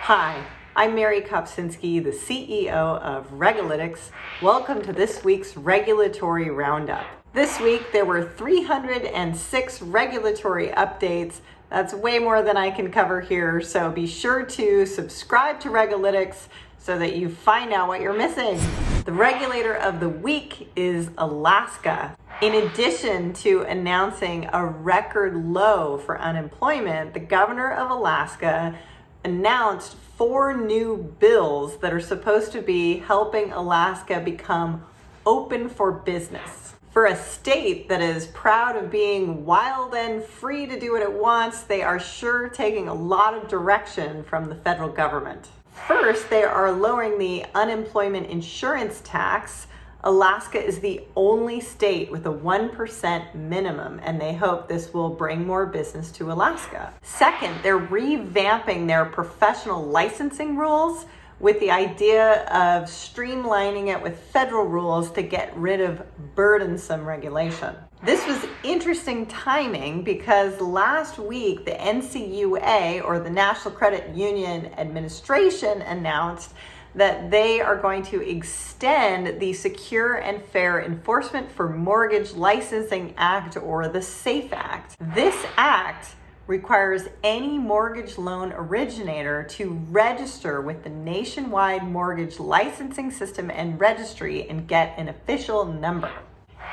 Hi, I'm Mary Kopczynski, the CEO of RegAlytics. Welcome to this week's Regulatory Roundup. This week there were 306 regulatory updates. That's way more than I can cover here, so be sure to subscribe to RegAlytics so that you find out what you're missing. The regulator of the week is Alaska. In addition to announcing a record low for unemployment, the governor of Alaska announced 4 new bills that are supposed to be helping Alaska become open for business. For a state that is proud of being wild and free to do what it wants, they are sure taking a lot of direction from the federal government. First, they are lowering the unemployment insurance tax. Alaska is the only state with a 1% minimum, and they hope this will bring more business to Alaska. Second, they're revamping their professional licensing rules with the idea of streamlining it with federal rules to get rid of burdensome regulation. This was interesting timing because last week the NCUA, or the National Credit Union Administration, announced that they are going to extend the Secure and Fair Enforcement for Mortgage Licensing Act, or the SAFE Act. This act requires any mortgage loan originator to register with the nationwide mortgage licensing system and registry and get an official number.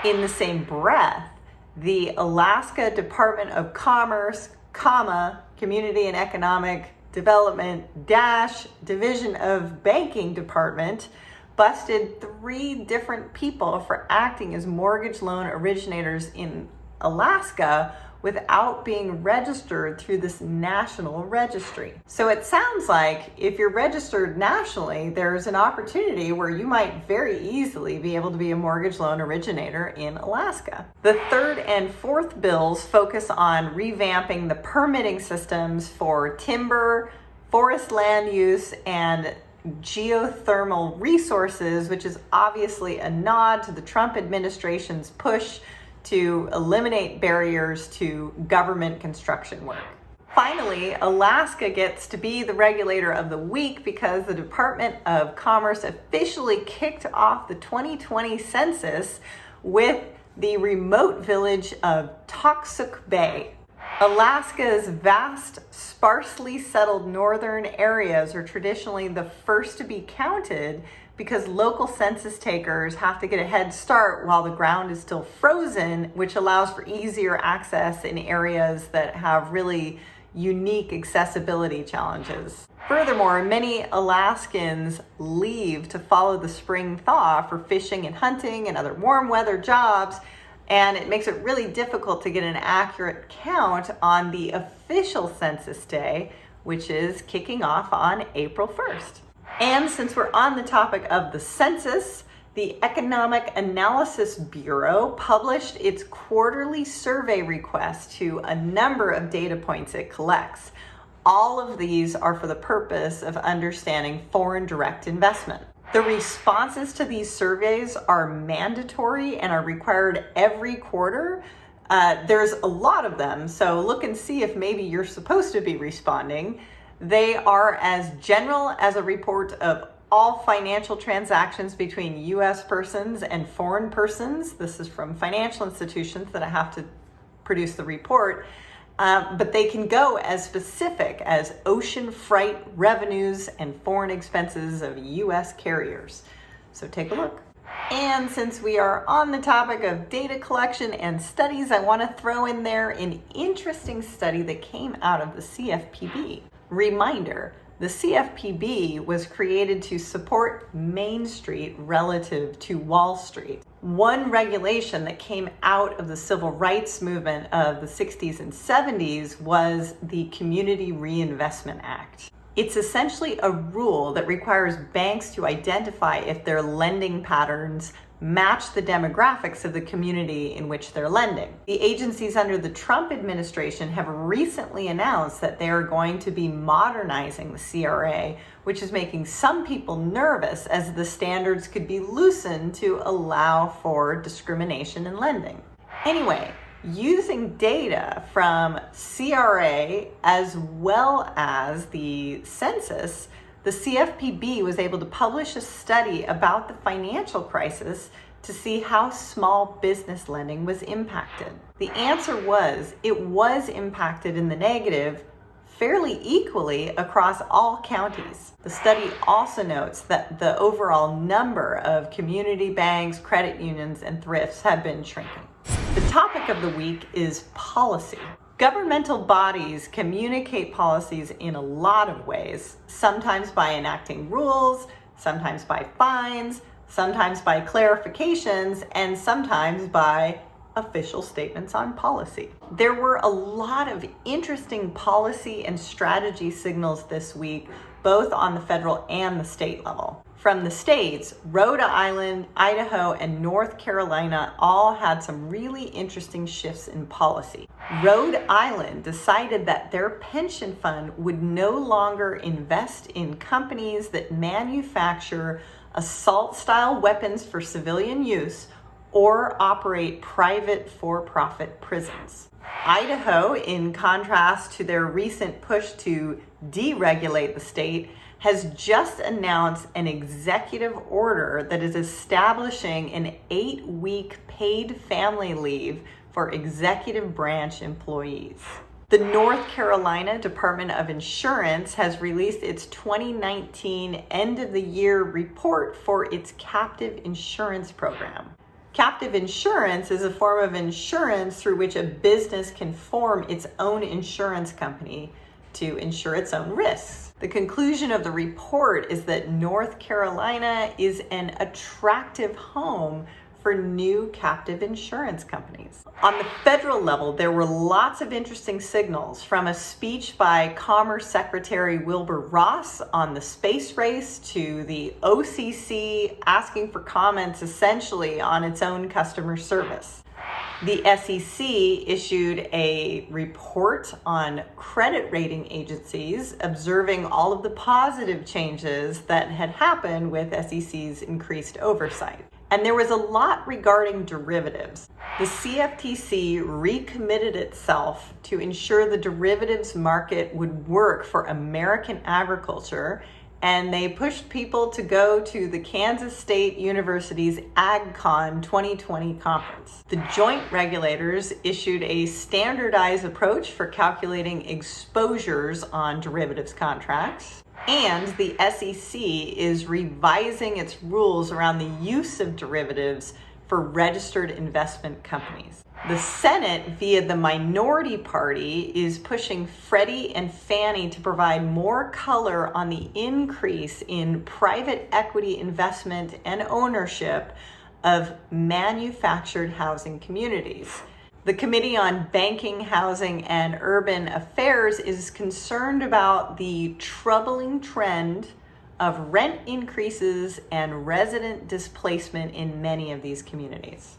In the same breath, the Alaska Department of Commerce, Community and Economic Development - Division of Banking Department busted 3 different people for acting as mortgage loan originators in Alaska without being registered through this national registry. So it sounds like if you're registered nationally, there's an opportunity where you might very easily be able to be a mortgage loan originator in Alaska. The third and fourth bills focus on revamping the permitting systems for timber, forest land use, and geothermal resources, which is obviously a nod to the Trump administration's push to eliminate barriers to government construction work. Finally, Alaska gets to be the regulator of the week because the Department of Commerce officially kicked off the 2020 census with the remote village of Toksook Bay. Alaska's vast, sparsely settled northern areas are traditionally the first to be counted because local census takers have to get a head start while the ground is still frozen, which allows for easier access in areas that have really unique accessibility challenges. Furthermore, many Alaskans leave to follow the spring thaw for fishing and hunting and other warm weather jobs, and it makes it really difficult to get an accurate count on the official census day, which is kicking off on April 1st. And since we're on the topic of the census, the Economic Analysis Bureau published its quarterly survey request to a number of data points it collects. All of these are for the purpose of understanding foreign direct investment. The responses to these surveys are mandatory and are required every quarter. There's a lot of them, so look and see if maybe you're supposed to be responding. They are as general as a report of all financial transactions between U.S. persons and foreign persons. This is from financial institutions that have to produce the report. But they can go as specific as ocean freight revenues and foreign expenses of U.S. carriers. So take a look. And since we are on the topic of data collection and studies, I want to throw in there an interesting study that came out of the CFPB. Reminder, the CFPB was created to support Main Street relative to Wall Street. One regulation that came out of the civil rights movement of the 60s and 70s was the Community Reinvestment Act. It's essentially a rule that requires banks to identify if their lending patterns match the demographics of the community in which they're lending. The agencies under the Trump administration have recently announced that they are going to be modernizing the CRA, which is making some people nervous as the standards could be loosened to allow for discrimination in lending. Anyway, Using data from CRA as well as the Census, the CFPB was able to publish a study about the financial crisis to see how small business lending was impacted. The answer was it was impacted in the negative fairly equally across all counties. The study also notes that the overall number of community banks, credit unions, and thrifts have been shrinking. The topic of the week is policy. Governmental bodies communicate policies in a lot of ways, sometimes by enacting rules, sometimes by fines, sometimes by clarifications, and sometimes by official statements on policy. There were a lot of interesting policy and strategy signals this week, both on the federal and the state level. From the states, Rhode Island, Idaho, and North Carolina all had some really interesting shifts in policy. Rhode Island decided that their pension fund would no longer invest in companies that manufacture assault-style weapons for civilian use or operate private for-profit prisons. Idaho, in contrast to their recent push to deregulate the state, has just announced an executive order that is establishing an 8-week paid family leave for executive branch employees. The North Carolina Department of Insurance has released its 2019 end-of-the-year report for its captive insurance program. Captive insurance is a form of insurance through which a business can form its own insurance company to insure its own risks. The conclusion of the report is that North Carolina is an attractive home for new captive insurance companies. On the federal level, there were lots of interesting signals, from a speech by Commerce Secretary Wilbur Ross on the space race to the OCC asking for comments essentially on its own customer service. The SEC issued a report on credit rating agencies, observing all of the positive changes that had happened with SEC's increased oversight. And there was a lot regarding derivatives. The CFTC recommitted itself to ensure the derivatives market would work for American agriculture, and they pushed people to go to the Kansas State University's AgCon 2020 conference. The joint regulators issued a standardized approach for calculating exposures on derivatives contracts, and the SEC is revising its rules around the use of derivatives for registered investment companies. The Senate, via the minority party, is pushing Freddie and Fannie to provide more color on the increase in private equity investment and ownership of manufactured housing communities. The Committee on Banking, Housing, and Urban Affairs is concerned about the troubling trend of rent increases and resident displacement in many of these communities.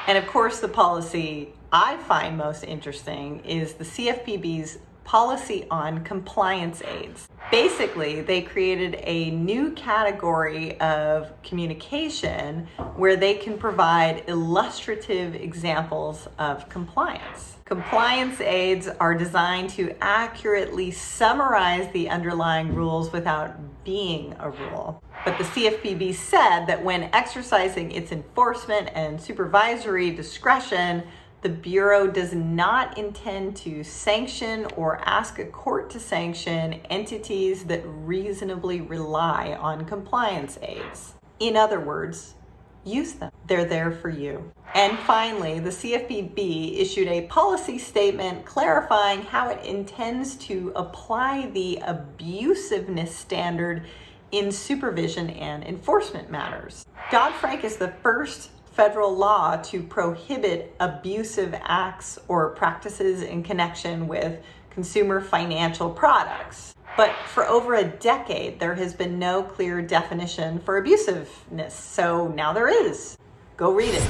And of course, the policy I find most interesting is the CFPB's policy on compliance aids. Basically, they created a new category of communication where they can provide illustrative examples of compliance. Compliance aids are designed to accurately summarize the underlying rules without being a rule. But the CFPB said that when exercising its enforcement and supervisory discretion, the Bureau does not intend to sanction or ask a court to sanction entities that reasonably rely on compliance aids. In other words, use them. They're there for you. And finally, the CFPB issued a policy statement clarifying how it intends to apply the abusiveness standard in supervision and enforcement matters. Dodd-Frank is the first federal law to prohibit abusive acts or practices in connection with consumer financial products. But for over a decade, there has been no clear definition for abusiveness, so now there is. Go read it.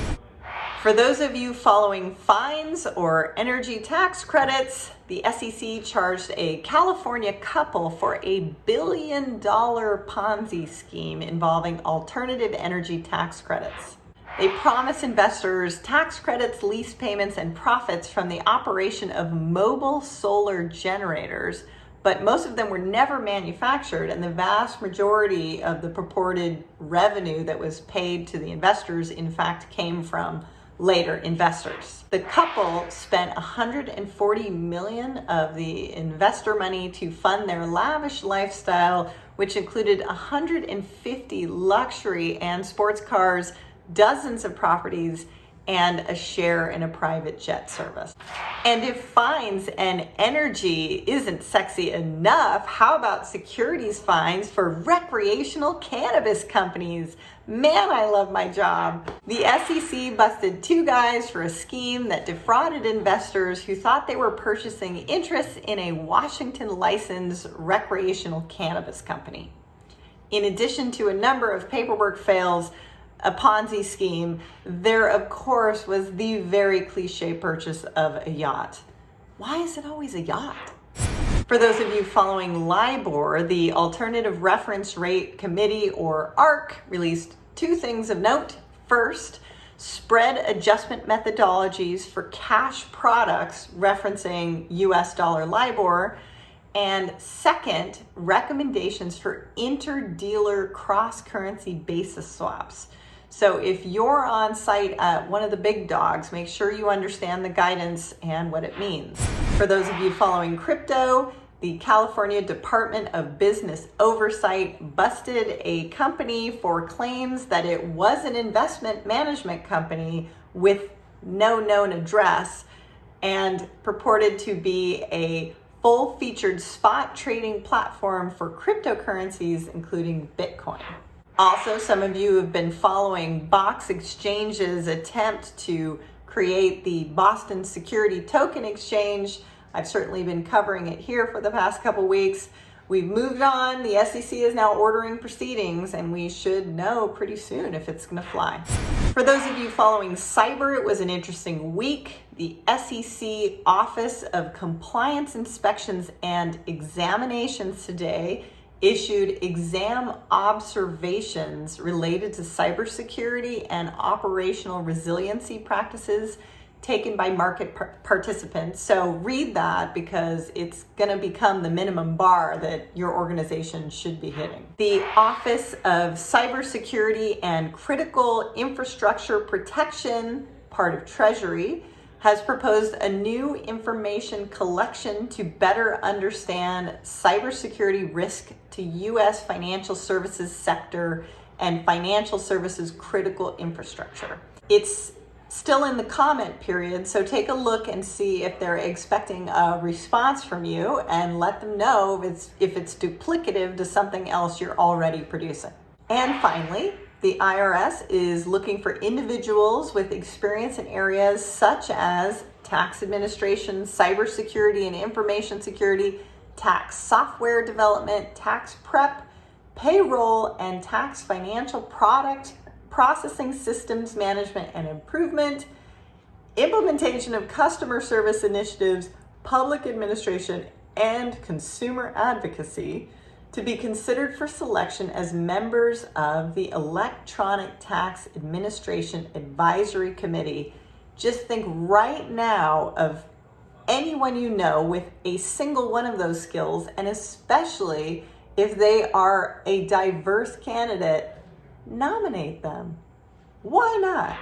For those of you following fines or energy tax credits, the SEC charged a California couple for a $1 billion Ponzi scheme involving alternative energy tax credits. They promise investors tax credits, lease payments, and profits from the operation of mobile solar generators, but most of them were never manufactured, and the vast majority of the purported revenue that was paid to the investors, in fact, came from later investors. The couple spent $140 million of the investor money to fund their lavish lifestyle, which included 150 luxury and sports cars, dozens of properties, and a share in a private jet service. And if fines and energy isn't sexy enough, how about securities fines for recreational cannabis companies? Man, I love my job. The SEC busted two guys for a scheme that defrauded investors who thought they were purchasing interests in a Washington licensed recreational cannabis company. In addition to a number of paperwork fails, a Ponzi scheme, there of course was the very cliche purchase of a yacht. Why is it always a yacht? For those of you following LIBOR, the Alternative Reference Rate Committee, or ARRC, released two things of note. First, spread adjustment methodologies for cash products referencing US dollar LIBOR. And second, recommendations for interdealer cross-currency basis swaps. So if you're on site at one of the big dogs, make sure you understand the guidance and what it means. For those of you following crypto, the California Department of Business Oversight busted a company for claims that it was an investment management company with no known address and purported to be a full-featured spot trading platform for cryptocurrencies, including Bitcoin. Also, some of you have been following Box Exchange's attempt to create the Boston Security Token Exchange. I've certainly been covering it here for the past couple weeks. We've moved on. The SEC is now ordering proceedings, and we should know pretty soon if it's going to fly. For those of you following cyber, it was an interesting week. The SEC Office of Compliance Inspections and Examinations today issued exam observations related to cybersecurity and operational resiliency practices taken by market participants. So read that because it's going to become the minimum bar that your organization should be hitting. The Office of Cybersecurity and Critical Infrastructure Protection, part of Treasury, has proposed a new information collection to better understand cybersecurity risk to U.S. financial services sector and financial services critical infrastructure. It's still in the comment period, so take a look and see if they're expecting a response from you and let them know if it's duplicative to something else you're already producing. And finally, the IRS is looking for individuals with experience in areas such as tax administration, cybersecurity and information security, tax software development, tax prep, payroll, and tax financial product processing systems management and improvement, implementation of customer service initiatives, public administration, and consumer advocacy to be considered for selection as members of the Electronic Tax Administration Advisory Committee. Just think right now of anyone you know with a single one of those skills, and especially if they are a diverse candidate, nominate them. Why not?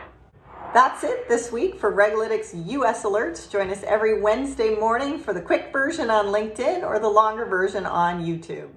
That's it this week for RegAlytics US Alerts. Join us every Wednesday morning for the quick version on LinkedIn or the longer version on YouTube.